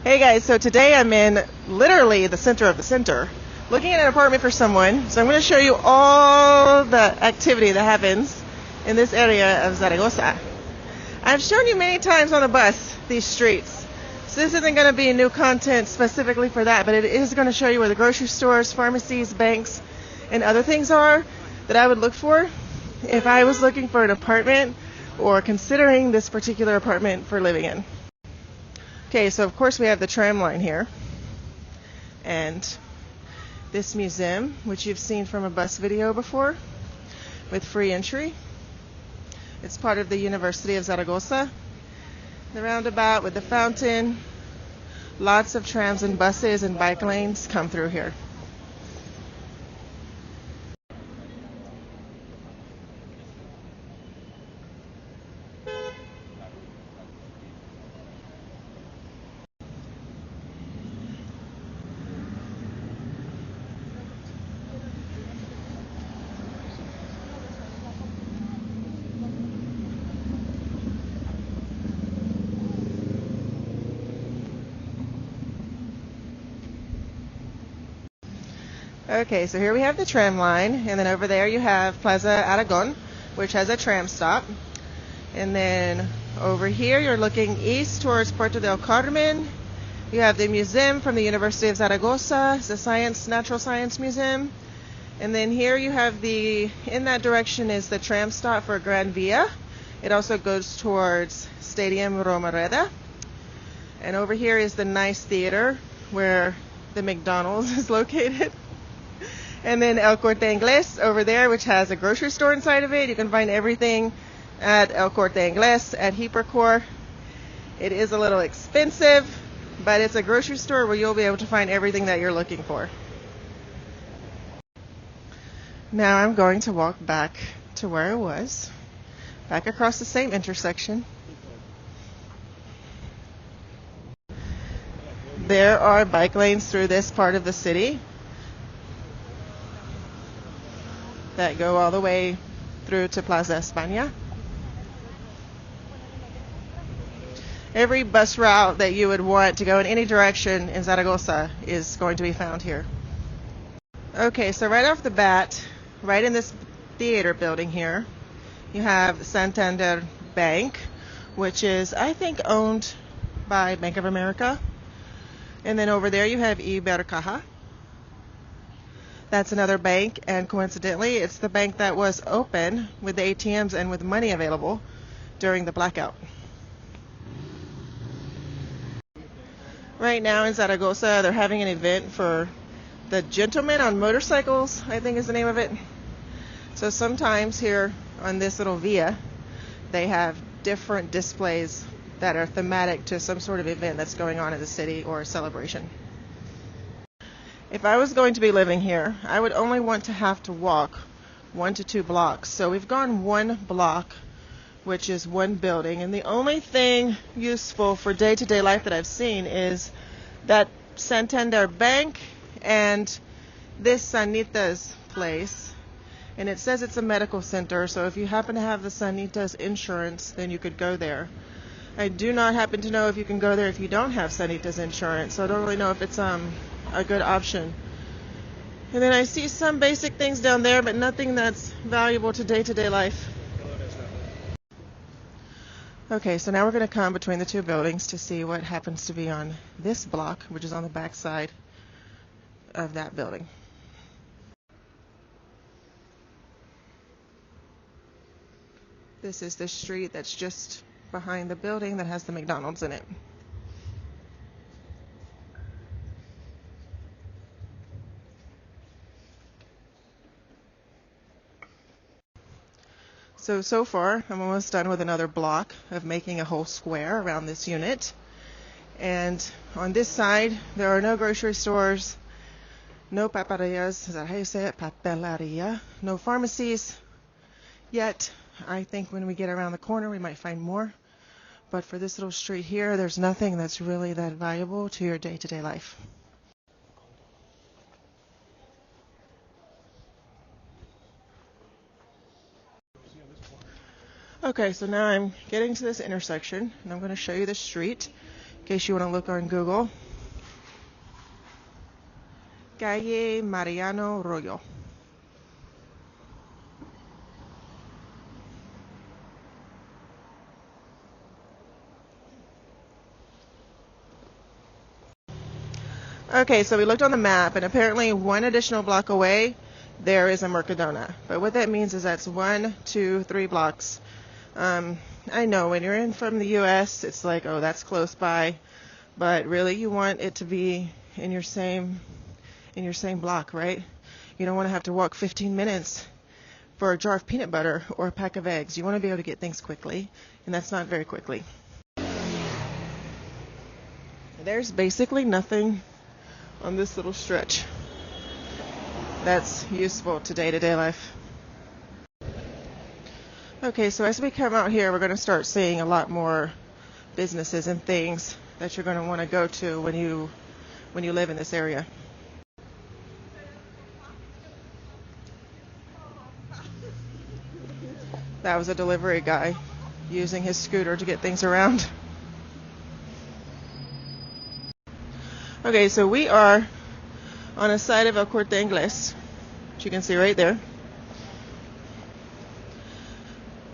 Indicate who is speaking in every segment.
Speaker 1: Hey guys, so today I'm in literally the center of the center, looking at an apartment for someone. So I'm going to show you all the activity that happens in this area of Zaragoza. I've shown you many times on the bus these streets, so this isn't going to be new content specifically for that, but it is going to show you where the grocery stores, pharmacies, banks, and other things are that I would look for if I was looking for an apartment or considering this particular apartment for living in. Okay, so of course we have the tram line here, and this museum, which you've seen from a bus video before, with free entry. It's part of the University of Zaragoza. The roundabout with the fountain, lots of trams and buses and bike lanes come through here. Okay, so here we have the tram line, and then over there you have Plaza Aragón, which has a tram stop. And then over here you're looking east towards Puerto del Carmen. You have the museum from the University of Zaragoza, it's the Natural Science Museum. And then here you have in that direction is the tram stop for Gran Via. It also goes towards Stadium Romareda. And over here is the nice theater where the McDonald's is located. And then Corte Inglés over there, which has a grocery store inside of it. You can find everything at Corte Inglés at HeaCorte. It is a little expensive, but it's a grocery store where you'll be able to find everything that you're looking for. Now I'm going to walk back to where I was, back across the same intersection. There are bike lanes through this part of the city that go all the way through to Plaza España. Every bus route that you would want to go in any direction in Zaragoza is going to be found here. Okay, so right off the bat, right in this theater building here, you have Santander Bank, which is, I think, owned by Bank of America. And then over there you have Ibercaja. That's another bank, and coincidentally, it's the bank that was open with the ATMs and with money available during the blackout. Right now in Zaragoza, they're having an event for the gentlemen on motorcycles, I think is the name of it. So sometimes here on this little via, they have different displays that are thematic to some sort of event that's going on in the city or a celebration. If I was going to be living here, I would only want to have to walk 1 to 2 blocks. So we've gone 1 block, which is 1 building. And the only thing useful for day-to-day life that I've seen is that Santander Bank and this Sanitas place. And it says it's a medical center, so if you happen to have the Sanitas insurance, then you could go there. I do not happen to know if you can go there if you don't have Sanitas insurance, so I don't really know if it's a good option. And then I see some basic things down there, but nothing that's valuable to day-to-day life. Okay, so now we're going to come between the 2 buildings to see what happens to be on this block, which is on the back side of that building. This is the street that's just behind the building that has the McDonald's in it. So far, I'm almost done with another block of making a whole square around this unit. And on this side, there are no grocery stores, no papelerias, is that how you say it? Papeleria. No pharmacies yet. I think when we get around the corner, we might find more. But for this little street here, there's nothing that's really that valuable to your day-to-day life. Okay, so now I'm getting to this intersection, and I'm going to show you the street. case you want to look on Google. Calle Mariano Royo. Okay, so we looked on the map, and apparently one additional block away there is a Mercadona. But what that means is that's 1, 2, 3 blocks. I know when you're in from the US, it's like, oh, that's close by, but really you want it to be in your same block, right? You don't want to have to walk 15 minutes for a jar of peanut butter or a pack of eggs. You want to be able to get things quickly, and that's not very quickly. There's basically nothing on this little stretch that's useful to day-to-day life. Okay, so as we come out here, we're going to start seeing a lot more businesses and things that you're going to want to go to when you live in this area. That was a delivery guy using his scooter to get things around. Okay, so we are on a side of El Corte Inglés, which you can see right there.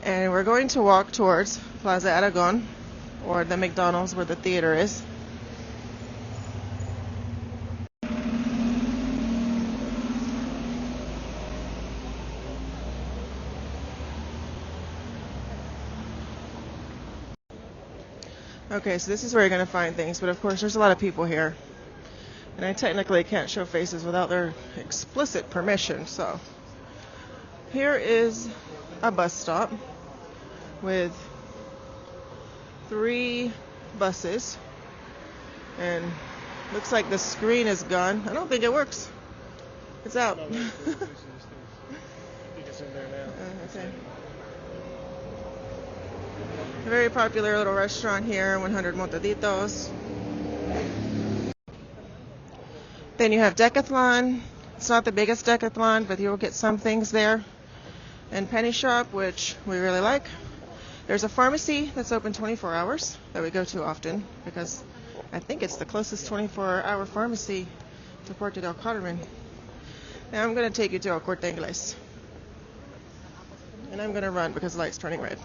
Speaker 1: And we're going to walk towards Plaza Aragón, or the McDonald's where the theater is. Okay, so this is where you're going to find things, but of course there's a lot of people here. And I technically can't show faces without their explicit permission, so here is a bus stop with 3 buses, and looks like the screen is gone. I don't think it works. It's out.
Speaker 2: No, I think it's in there now.
Speaker 1: Okay. A very popular little restaurant here, 100 Montaditos. Then you have Decathlon. It's not the biggest Decathlon, but you'll get some things there. And Penny Shop, which we really like. There's a pharmacy that's open 24 hours that we go to often because I think it's the closest 24-hour pharmacy to Puerto del Carmen. Now I'm going to take you to El Corte Inglés. And I'm going to run because the light's turning red.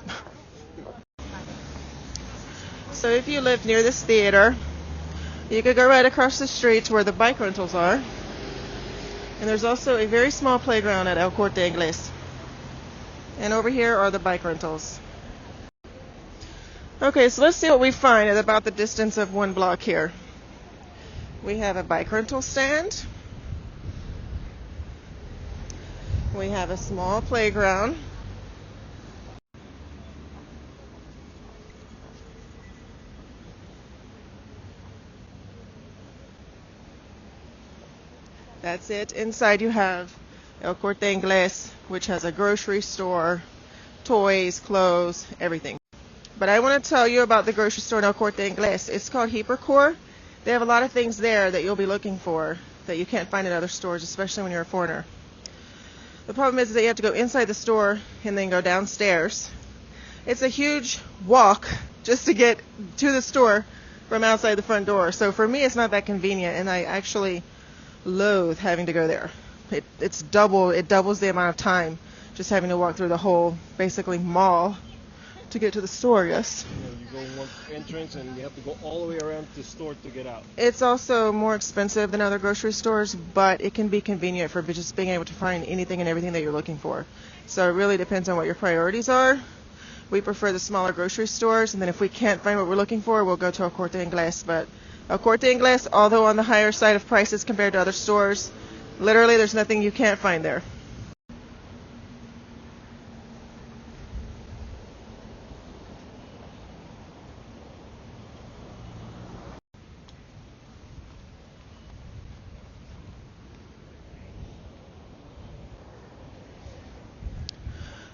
Speaker 1: So if you live near this theater, you could go right across the street to where the bike rentals are. And there's also a very small playground at El Corte Inglés. And over here are the bike rentals. Okay, so let's see what we find at about the distance of 1 block here. We have a bike rental stand. We have a small playground. That's it. Inside you have El Corte Inglés, which has a grocery store, toys, clothes, everything. But I want to tell you about the grocery store in El Corte Inglés. It's called HeaCorte. They have a lot of things there that you'll be looking for that you can't find in other stores, especially when you're a foreigner. The problem is that you have to go inside the store and then go downstairs. It's a huge walk just to get to the store from outside the front door. So for me, it's not that convenient, and I actually loathe having to go there. It doubles the amount of time just having to walk through the whole, basically, mall to get to the store, yes.
Speaker 2: You go in one entrance and you have to go all the way around the store to get out.
Speaker 1: It's also more expensive than other grocery stores, but it can be convenient for just being able to find anything and everything that you're looking for. So it really depends on what your priorities are. We prefer the smaller grocery stores, and then if we can't find what we're looking for, we'll go to El Corte Inglés. But El Corte Inglés, although on the higher side of prices compared to other stores, literally there's nothing you can't find there.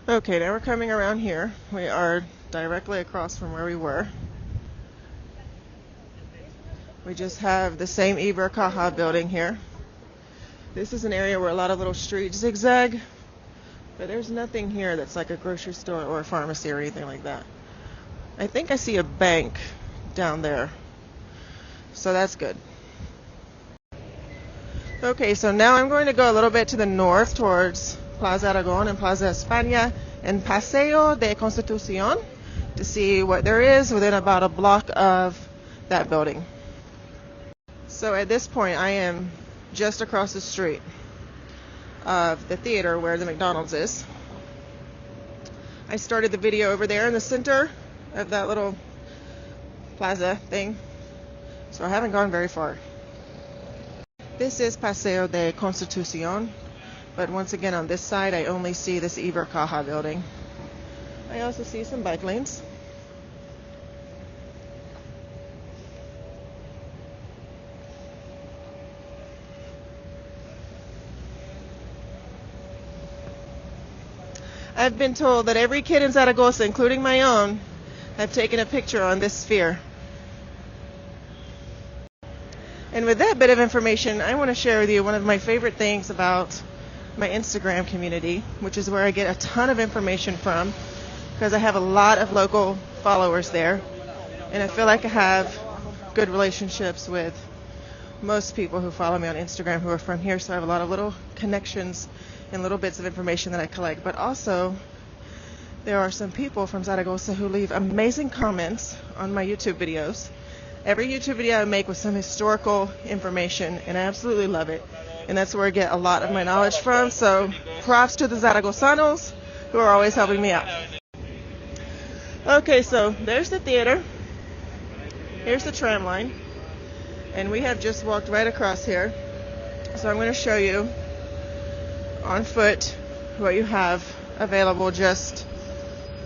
Speaker 1: Okay, now we're coming around here. We are directly across from where we were. We just have the same Caja building here. This is an area where a lot of little streets zigzag, but there's nothing here that's like a grocery store or a pharmacy or anything like that. I think I see a bank down there, So that's good. Okay, so now I'm going to go a little bit to the north towards Plaza Aragón and Plaza España and Paseo de Constitución to see what there is within about a block of that building. So at this point, I am just across the street of the theater where the McDonald's is. I started the video over there in the center of that little plaza thing, so I haven't gone very far. This is Paseo de Constitución, but once again on this side I only see this Caja building. I also see some bike lanes. I've been told that every kid in Zaragoza, including my own, have taken a picture on this sphere. And with that bit of information, I want to share with you one of my favorite things about my Instagram community, which is where I get a ton of information from, because I have a lot of local followers there, and I feel like I have good relationships with most people who follow me on Instagram who are from here, so I have a lot of little connections and little bits of information that I collect. But also, there are some people from Zaragoza who leave amazing comments on my YouTube videos. Every YouTube video I make with some historical information, and I absolutely love it. And that's where I get a lot of my knowledge from. So props to the Zaragozanos who are always helping me out. Okay, so there's the theater. Here's the tram line. And we have just walked right across here. So I'm going to show you on foot what you have available just,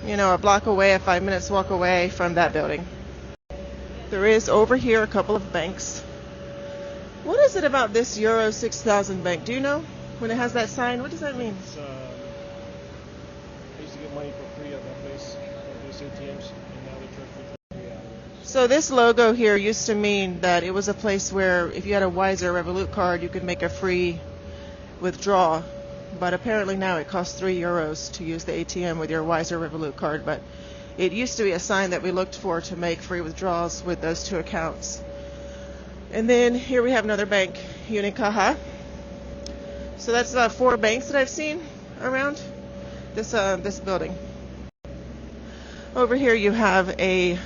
Speaker 1: a block away, a 5 minutes walk away from that building. There is over here a couple of banks. What is it about this Euro 6000 bank? Do you know? When it has that sign, what does that mean?
Speaker 2: It's, I used to get money for free at that place, at those ATMs, and now they charge for 3 hours.
Speaker 1: So this logo here used to mean that it was a place where if you had a Wiser Revolut card, you could make a free withdrawal. But apparently now it costs €3 to use the ATM with your Wiser Revolut card. But it used to be a sign that we looked for to make free withdrawals with those two accounts. And then here we have another bank, Unicaja. So that's about 4 banks that I've seen around this building. Over here you have a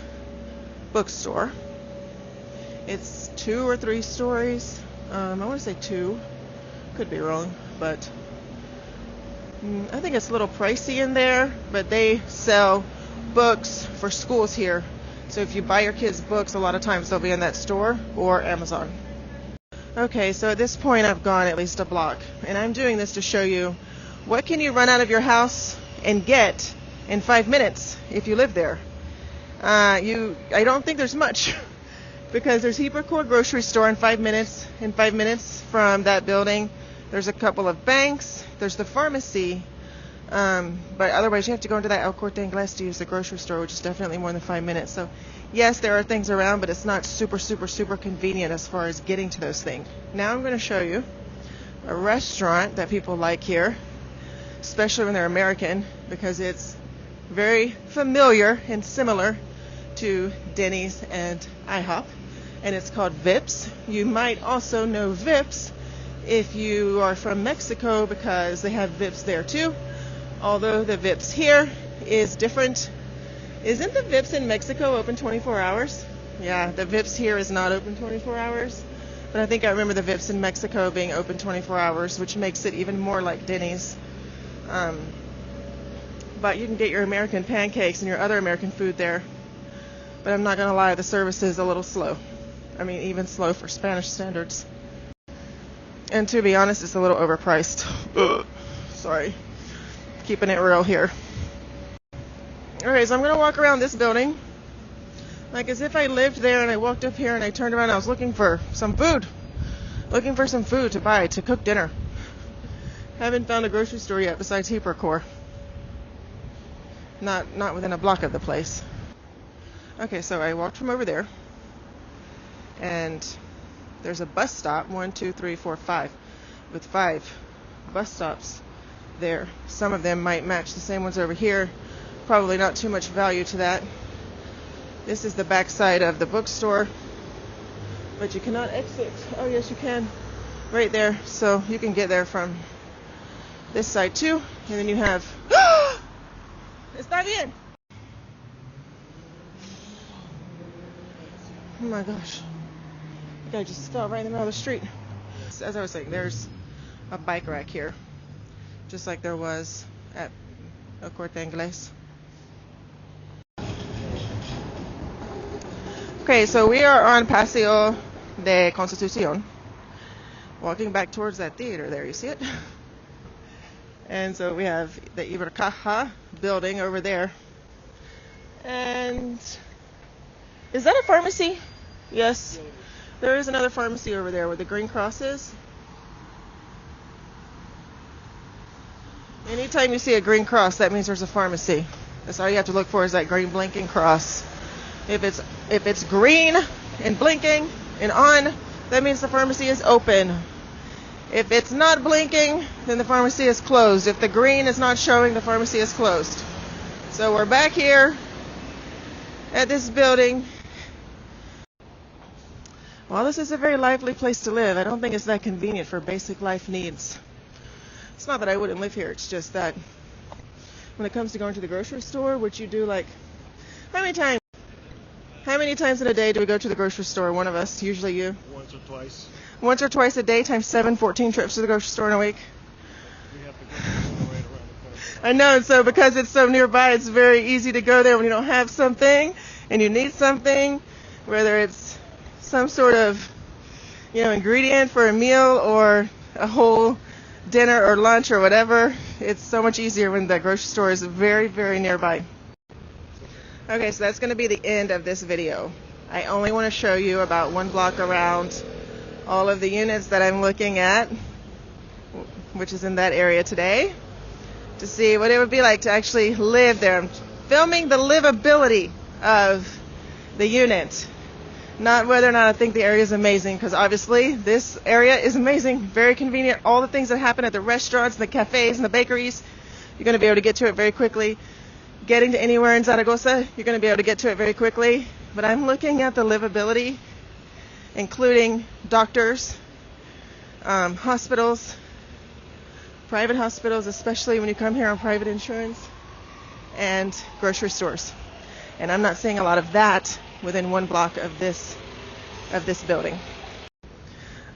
Speaker 1: bookstore. It's 2 or 3 stories. I want to say 2. Could be wrong, but I think it's a little pricey in there, but they sell books for schools here. So if you buy your kids books, a lot of times they'll be in that store or Amazon. Okay, so at this point I've gone at least a block, and I'm doing this to show you what can you run out of your house and get in 5 minutes if you live there. I don't think there's much because there's HeaCorte grocery store in 5 minutes. In 5 minutes from that building, there's a couple of banks. There's the pharmacy, but otherwise you have to go into that Corte Inglés to use the grocery store, which is definitely more than 5 minutes. So yes, there are things around, but it's not super convenient as far as getting to those things. Now I'm going to show you a restaurant that people like here, especially when they're American, because it's very familiar and similar to Denny's and IHOP, and it's called Vips. You might also know Vips if you are from Mexico, because they have Vips there too, although the Vips here is different. Isn't the Vips in Mexico open 24 hours? Yeah, the Vips here is not open 24 hours, but I think I remember the Vips in Mexico being open 24 hours, which makes it even more like Denny's. But you can get your American pancakes and your other American food there, but I'm not gonna lie, the service is a little slow. I mean, even slow for Spanish standards. And to be honest, it's a little overpriced. Sorry. Keeping it real here. Alright, so I'm going to walk around this building like as if I lived there, and I walked up here and I turned around and I was looking for some food. Looking for some food to buy to cook dinner. Haven't found a grocery store yet besides HeaCorte. Not within a block of the place. Okay, so I walked from over there, and there's a bus stop, 1, 2, 3, 4, 5, with 5 bus stops there. Some of them might match the same ones over here. Probably not too much value to that. This is the back side of the bookstore but you cannot exit. Oh yes, you can. Right there. So you can get there from this side too. And then you have... Está bien. Oh my gosh. The guy just fell right in the middle of the street. As I was saying, there's a bike rack here, just like there was at Corte Inglés. Okay, so we are on Paseo de Constitución, walking back towards that theater there. You see it? And so we have the Ibercaja building over there. And is that a pharmacy? Yes. There is another pharmacy over there where the green cross is. Anytime you see a green cross, that means there's a pharmacy. That's all you have to look for, is that green blinking cross. If it's green and blinking and on, that means the pharmacy is open. If it's not blinking, then the pharmacy is closed. If the green is not showing, the pharmacy is closed. So we're back here at this building. Well, this is a very lively place to live. I don't think it's that convenient for basic life needs. It's not that I wouldn't live here. It's just that when it comes to going to the grocery store, which you do like, how many times in a day do we go to the grocery store? One of us, usually you.
Speaker 2: Once or twice.
Speaker 1: Once or twice a day times 7, 14 trips to the grocery store in a week.
Speaker 2: We have to go right around the corner.
Speaker 1: I know, and so because it's so nearby, it's very easy to go there when you don't have something and you need something, whether it's some sort of, ingredient for a meal or a whole dinner or lunch or whatever. It's so much easier when the grocery store is very, very nearby. Okay, so that's going to be the end of this video. I only want to show you about one block around all of the units that I'm looking at, which is in that area today, to see what it would be like to actually live there. I'm filming the livability of the unit, not whether or not I think the area is amazing, because obviously this area is amazing, very convenient. All the things that happen at the restaurants, the cafes, and the bakeries, you're going to be able to get to it very quickly. Getting to anywhere in Zaragoza, you're going to be able to get to it very quickly. But I'm looking at the livability, including doctors, hospitals, private hospitals, especially when you come here on private insurance, and grocery stores. And I'm not seeing a lot of that within one block of this building. All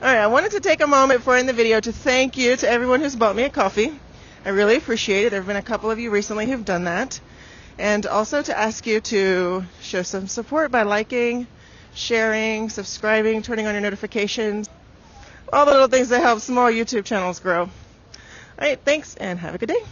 Speaker 1: right, I wanted to take a moment before in the video to thank you to everyone who's bought me a coffee. I really appreciate it. There have been a couple of you recently who've done that. And also to ask you to show some support by liking, sharing, subscribing, turning on your notifications, all the little things that help small YouTube channels grow. All right, thanks and have a good day.